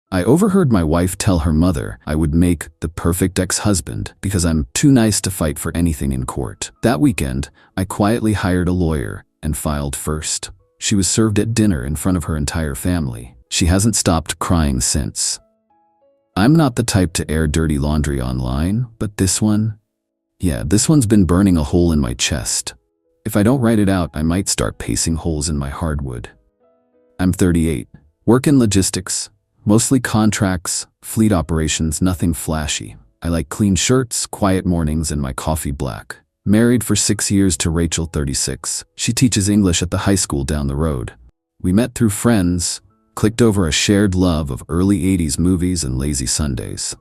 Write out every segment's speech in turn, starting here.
I overheard my wife tell her mother I would make the perfect ex-husband because I'm too nice to fight for anything in court. That weekend, I quietly hired a lawyer and filed first. She was served at dinner in front of her entire family. She hasn't stopped crying since. I'm not the type to air dirty laundry online, but this one? Yeah, this one's been burning a hole in my chest. If I don't write it out, I might start pacing holes in my hardwood. I'm 38, work in logistics, mostly contracts, fleet operations, nothing flashy. I like clean shirts, quiet mornings, and my coffee black. Married for 6 years to Rachel, 36. She teaches English at the high school down the road. We met through friends, clicked over a shared love of early 80s movies and lazy Sundays.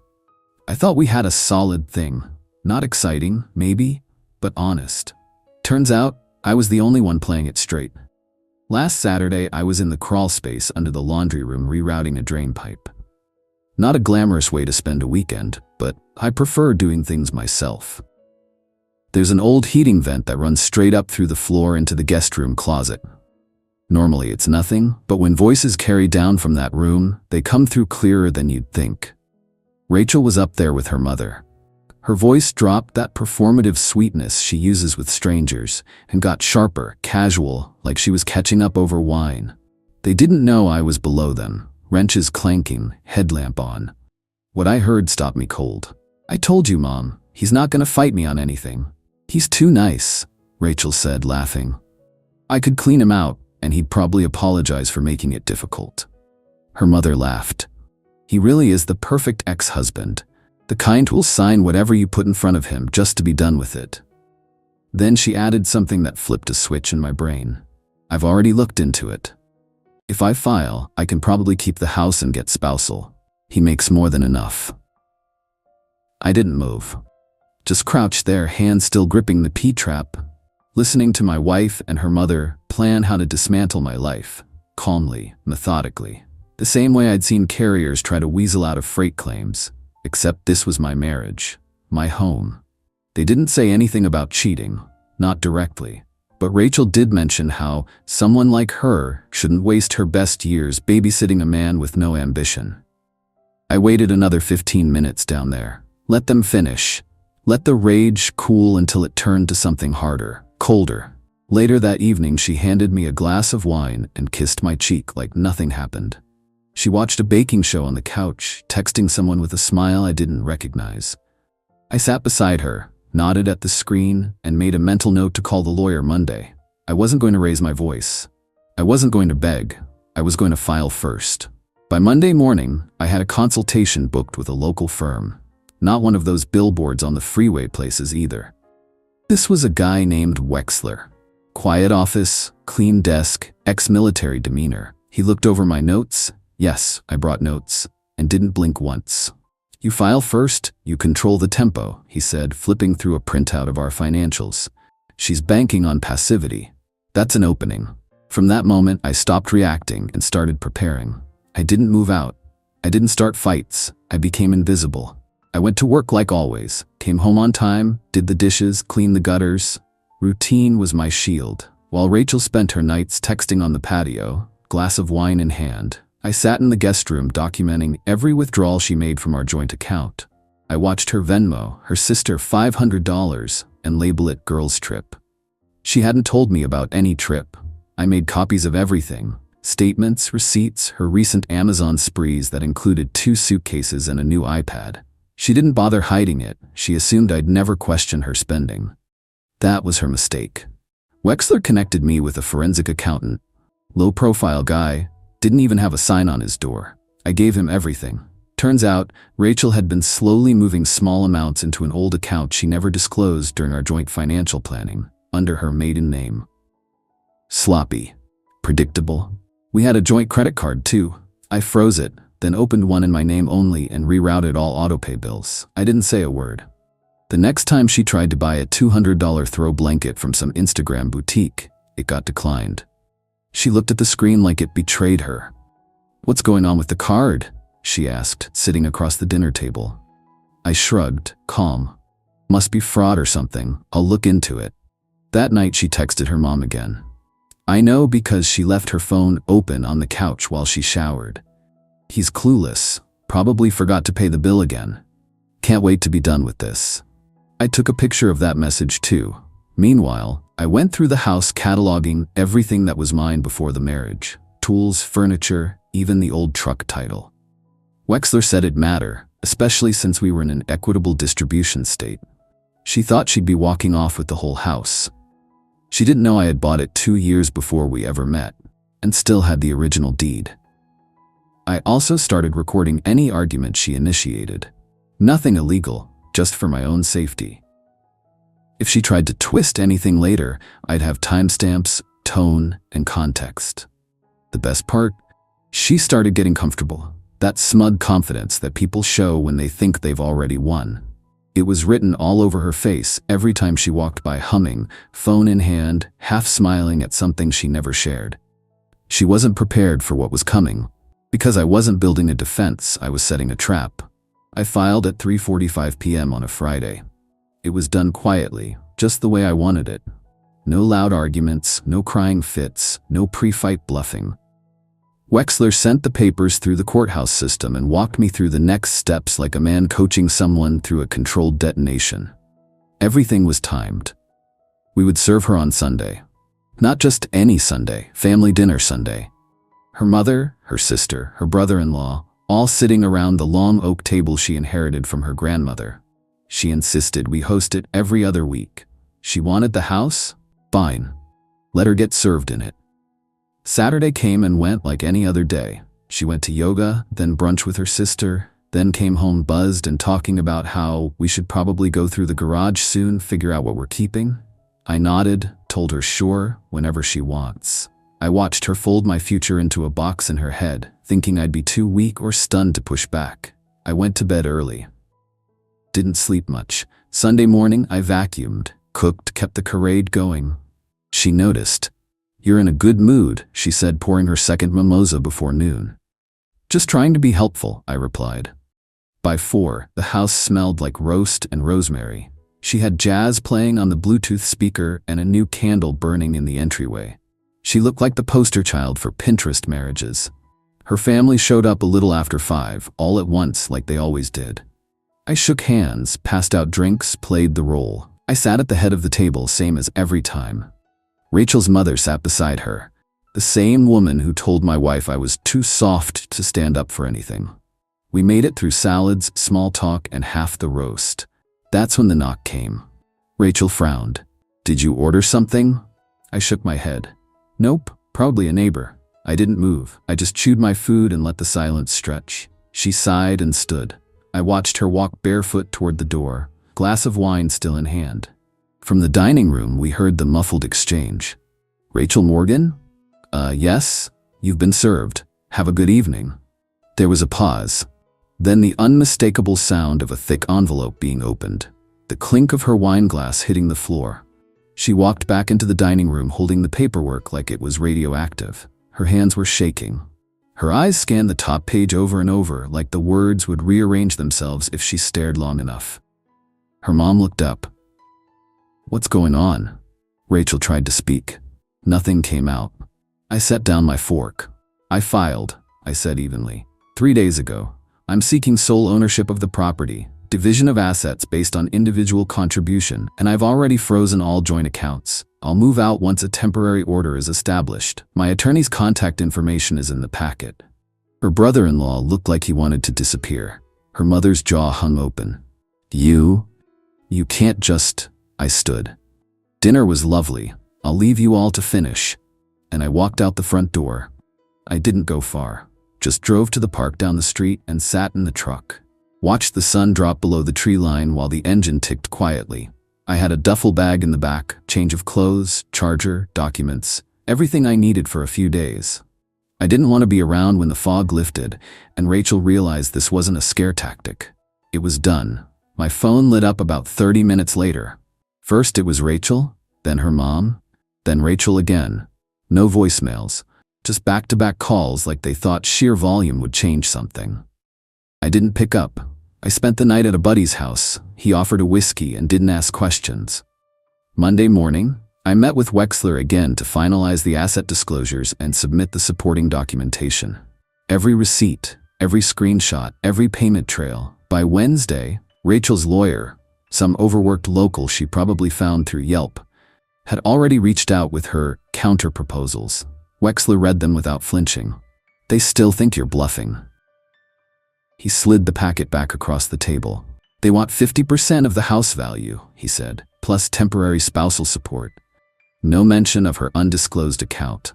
I thought we had a solid thing. Not exciting, maybe, but honest. Turns out, I was the only one playing it straight. Last Saturday, I was in the crawl space under the laundry room rerouting a drain pipe. Not a glamorous way to spend a weekend, but I prefer doing things myself. There's an old heating vent that runs straight up through the floor into the guest room closet. Normally it's nothing, but when voices carry down from that room, they come through clearer than you'd think. Rachel was up there with her mother. Her voice dropped that performative sweetness she uses with strangers and got sharper, casual, like she was catching up over wine. They didn't know I was below them, wrenches clanking, headlamp on. What I heard stopped me cold. "I told you, Mom, he's not gonna fight me on anything. He's too nice," Rachel said, laughing. "I could clean him out, and he'd probably apologize for making it difficult." Her mother laughed. "He really is the perfect ex-husband. The kind who'll sign whatever you put in front of him just to be done with it." Then she added something that flipped a switch in my brain. "I've already looked into it. If I file, I can probably keep the house and get spousal. He makes more than enough." I didn't move. Just crouched there, hands still gripping the P-trap, listening to my wife and her mother plan how to dismantle my life, calmly, methodically. The same way I'd seen carriers try to weasel out of freight claims. Except this was my marriage, my home. They didn't say anything about cheating, not directly, but Rachel did mention how someone like her shouldn't waste her best years babysitting a man with no ambition. I waited another 15 minutes down there. Let them finish. Let the rage cool until it turned to something harder, colder. Later that evening, she handed me a glass of wine and kissed my cheek like nothing happened. She watched a baking show on the couch, texting someone with a smile I didn't recognize. I sat beside her, nodded at the screen, and made a mental note to call the lawyer Monday. I wasn't going to raise my voice. I wasn't going to beg. I was going to file first. By Monday morning, I had a consultation booked with a local firm. Not one of those billboards on the freeway places either. This was a guy named Wexler. Quiet office, clean desk, ex-military demeanor. He looked over my notes. Yes, I brought notes, and didn't blink once. "You file first, you control the tempo," he said, flipping through a printout of our financials. "She's banking on passivity. That's an opening." From that moment, I stopped reacting and started preparing. I didn't move out. I didn't start fights. I became invisible. I went to work like always, came home on time, did the dishes, cleaned the gutters. Routine was my shield. While Rachel spent her nights texting on the patio, glass of wine in hand, I sat in the guest room documenting every withdrawal she made from our joint account. I watched her Venmo her sister $500 and label it girls' trip. She hadn't told me about any trip. I made copies of everything. Statements, receipts, her recent Amazon sprees that included 2 suitcases and a new iPad. She didn't bother hiding it. She assumed I'd never question her spending. That was her mistake. Wexler connected me with a forensic accountant. Low-profile guy. Didn't even have a sign on his door. I gave him everything. Turns out, Rachel had been slowly moving small amounts into an old account she never disclosed during our joint financial planning, under her maiden name. Sloppy. Predictable. We had a joint credit card too. I froze it, then opened one in my name only and rerouted all autopay bills. I didn't say a word. The next time she tried to buy a $200 throw blanket from some Instagram boutique, it got declined. She looked at the screen like it betrayed her. "What's going on with the card?" she asked, sitting across the dinner table. I shrugged, calm. "Must be fraud or something. I'll look into it." That night she texted her mom again. I know because she left her phone open on the couch while she showered. He's clueless, probably forgot to pay the bill again. Can't wait to be done with this. I took a picture of that message too. Meanwhile, I went through the house cataloging everything that was mine before the marriage. Tools, furniture, even the old truck title. Wexler said it'd matter, especially since we were in an equitable distribution state. She thought she'd be walking off with the whole house. She didn't know I had bought it 2 years before we ever met, and still had the original deed. I also started recording any argument she initiated. Nothing illegal, just for my own safety. If she tried to twist anything later, I'd have timestamps, tone, and context. The best part? She started getting comfortable. That smug confidence that people show when they think they've already won. It was written all over her face every time she walked by, humming, phone in hand, half smiling at something she never shared. She wasn't prepared for what was coming. Because I wasn't building a defense, I was setting a trap. I filed at 3:45 p.m. on a Friday. It was done quietly, just the way I wanted it. No loud arguments, no crying fits, no pre-fight bluffing. Wexler sent the papers through the courthouse system and walked me through the next steps like a man coaching someone through a controlled detonation. Everything was timed. We would serve her on Sunday. Not just any Sunday, family dinner Sunday. Her mother, her sister, her brother-in-law, all sitting around the long oak table she inherited from her grandmother. She insisted we host it every other week. She wanted the house? Fine. Let her get served in it. Saturday came and went like any other day. She went to yoga, then brunch with her sister, then came home buzzed and talking about how we should probably go through the garage soon, figure out what we're keeping. I nodded, told her sure, whenever she wants. I watched her fold my future into a box in her head, thinking I'd be too weak or stunned to push back. I went to bed early. Didn't sleep much. Sunday morning, I vacuumed, cooked, kept the charade going. She noticed. "You're in a good mood," she said, pouring her second mimosa before noon. "Just trying to be helpful," I replied. By 4, the house smelled like roast and rosemary. She had jazz playing on the Bluetooth speaker and a new candle burning in the entryway. She looked like the poster child for Pinterest marriages. Her family showed up a little after 5, all at once like they always did. I shook hands, passed out drinks, played the role. I sat at the head of the table, same as every time. Rachel's mother sat beside her, the same woman who told my wife I was too soft to stand up for anything. We made it through salads, small talk, and half the roast. That's when the knock came. Rachel frowned. "Did you order something?" I shook my head. "Nope, probably a neighbor." I didn't move. I just chewed my food and let the silence stretch. She sighed and stood. I watched her walk barefoot toward the door, glass of wine still in hand. From the dining room, we heard the muffled exchange. "Rachel Morgan?" Yes. You've been served. Have a good evening." There was a pause. Then the unmistakable sound of a thick envelope being opened. The clink of her wine glass hitting the floor. She walked back into the dining room holding the paperwork like it was radioactive. Her hands were shaking. Her eyes scanned the top page over and over like the words would rearrange themselves if she stared long enough. Her mom looked up. "What's going on?" Rachel tried to speak. Nothing came out. I set down my fork. "I filed," I said evenly. 3 days ago. I'm seeking sole ownership of the property, division of assets based on individual contribution, and I've already frozen all joint accounts. I'll move out once a temporary order is established. My attorney's contact information is in the packet." Her brother-in-law looked like he wanted to disappear. Her mother's jaw hung open. You can't just..." I stood. "Dinner was lovely. I'll leave you all to finish." And I walked out the front door. I didn't go far. Just drove to the park down the street and sat in the truck. Watched the sun drop below the tree line while the engine ticked quietly. I had a duffel bag in the back, change of clothes, charger, documents, everything I needed for a few days. I didn't want to be around when the fog lifted, and Rachel realized this wasn't a scare tactic. It was done. My phone lit up about 30 minutes later. First it was Rachel, then her mom, then Rachel again. No voicemails, just back-to-back calls like they thought sheer volume would change something. I didn't pick up. I spent the night at a buddy's house. He offered a whiskey and didn't ask questions. Monday morning, I met with Wexler again to finalize the asset disclosures and submit the supporting documentation. Every receipt, every screenshot, every payment trail. By Wednesday, Rachel's lawyer, some overworked local she probably found through Yelp, had already reached out with her counter-proposals. Wexler read them without flinching. "They still think you're bluffing." He slid the packet back across the table. "They want 50% of the house value," he said, "plus temporary spousal support. No mention of her undisclosed account.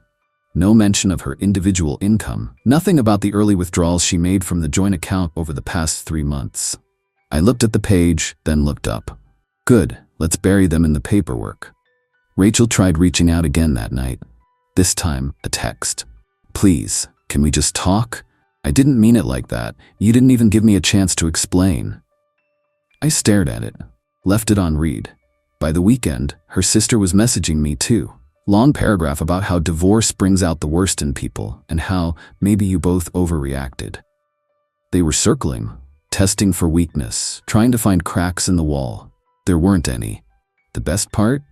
No mention of her individual income. Nothing about the early withdrawals she made from the joint account over the past 3 months." I looked at the page, then looked up. "Good, let's bury them in the paperwork." Rachel tried reaching out again that night. This time, a text. "Please, can we just talk? I didn't mean it like that. You didn't even give me a chance to explain." I stared at it, left it on read. By the weekend, her sister was messaging me too. Long paragraph about how divorce brings out the worst in people and how maybe you both overreacted. They were circling, testing for weakness, trying to find cracks in the wall. There weren't any. The best part?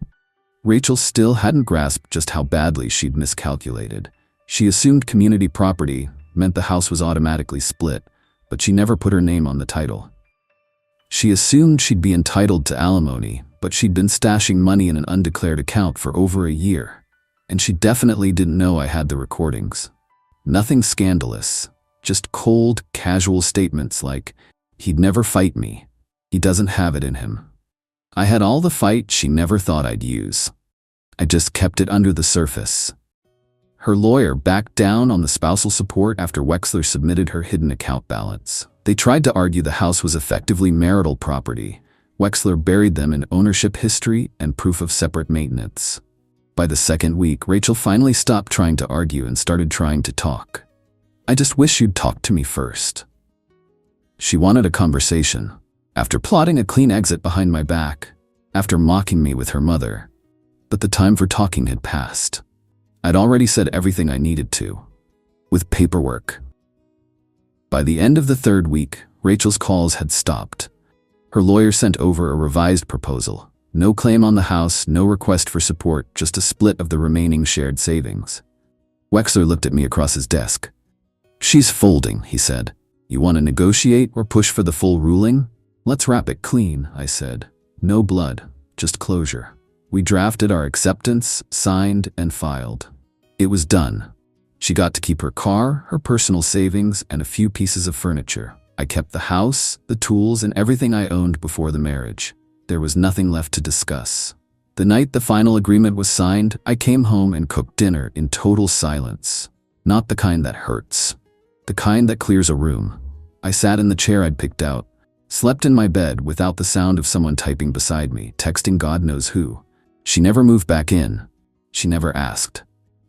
Rachel still hadn't grasped just how badly she'd miscalculated. She assumed community property meant the house was automatically split, but she never put her name on the title. She assumed she'd be entitled to alimony, but she'd been stashing money in an undeclared account for over a year, and she definitely didn't know I had the recordings. Nothing scandalous, just cold, casual statements like, "He'd never fight me. He doesn't have it in him." I had all the fight she never thought I'd use. I just kept it under the surface. Her lawyer backed down on the spousal support after Wexler submitted her hidden account balance. They tried to argue the house was effectively marital property. Wexler buried them in ownership history and proof of separate maintenance. By the second week, Rachel finally stopped trying to argue and started trying to talk. "I just wish you'd talk to me first." She wanted a conversation. After plotting a clean exit behind my back, after mocking me with her mother. But the time for talking had passed. I'd already said everything I needed to. With paperwork. By the end of the third week, Rachel's calls had stopped. Her lawyer sent over a revised proposal. No claim on the house, no request for support, just a split of the remaining shared savings. Wexler looked at me across his desk. "She's folding," he said. "You want to negotiate or push for the full ruling? Let's wrap it clean," I said. "No blood, just closure." We drafted our acceptance, signed, and filed. It was done. She got to keep her car, her personal savings, and a few pieces of furniture. I kept the house, the tools, and everything I owned before the marriage. There was nothing left to discuss. The night the final agreement was signed, I came home and cooked dinner in total silence. Not the kind that hurts. The kind that clears a room. I sat in the chair I'd picked out, slept in my bed without the sound of someone typing beside me, texting God knows who. She never moved back in. She never asked.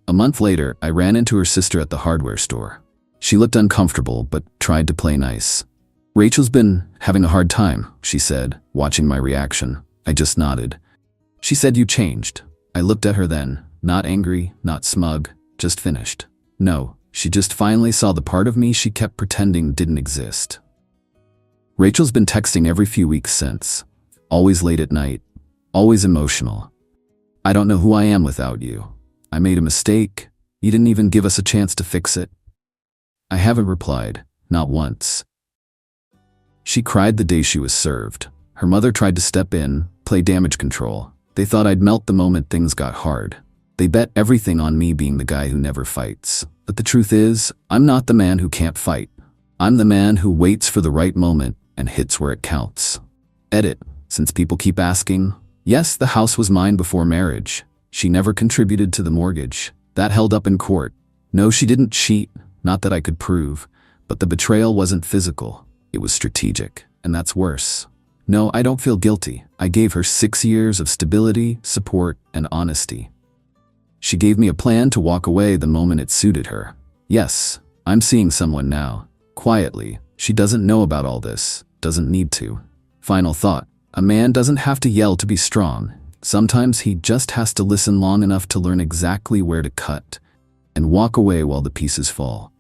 A month later, I ran into her sister at the hardware store. She looked uncomfortable, but tried to play nice. "Rachel's been having a hard time," she said, watching my reaction. I just nodded. She said, "You changed." I looked at her then, not angry, not smug, just finished. No, she just finally saw the part of me she kept pretending didn't exist. Rachel's been texting every few weeks since. Always late at night. Always emotional. "I don't know who I am without you. I made a mistake. You didn't even give us a chance to fix it." I haven't replied, not once. She cried the day she was served. Her mother tried to step in, play damage control. They thought I'd melt the moment things got hard. They bet everything on me being the guy who never fights. But the truth is, I'm not the man who can't fight. I'm the man who waits for the right moment and hits where it counts. Edit, since people keep asking. Yes, the house was mine before marriage. She never contributed to the mortgage. That held up in court. No, she didn't cheat, not that I could prove. But the betrayal wasn't physical. It was strategic, and that's worse. No, I don't feel guilty. I gave her 6 years of stability, support, and honesty. She gave me a plan to walk away the moment it suited her. Yes, I'm seeing someone now. Quietly. She doesn't know about all this. Doesn't need to. Final thought. A man doesn't have to yell to be strong. Sometimes he just has to listen long enough to learn exactly where to cut and walk away while the pieces fall.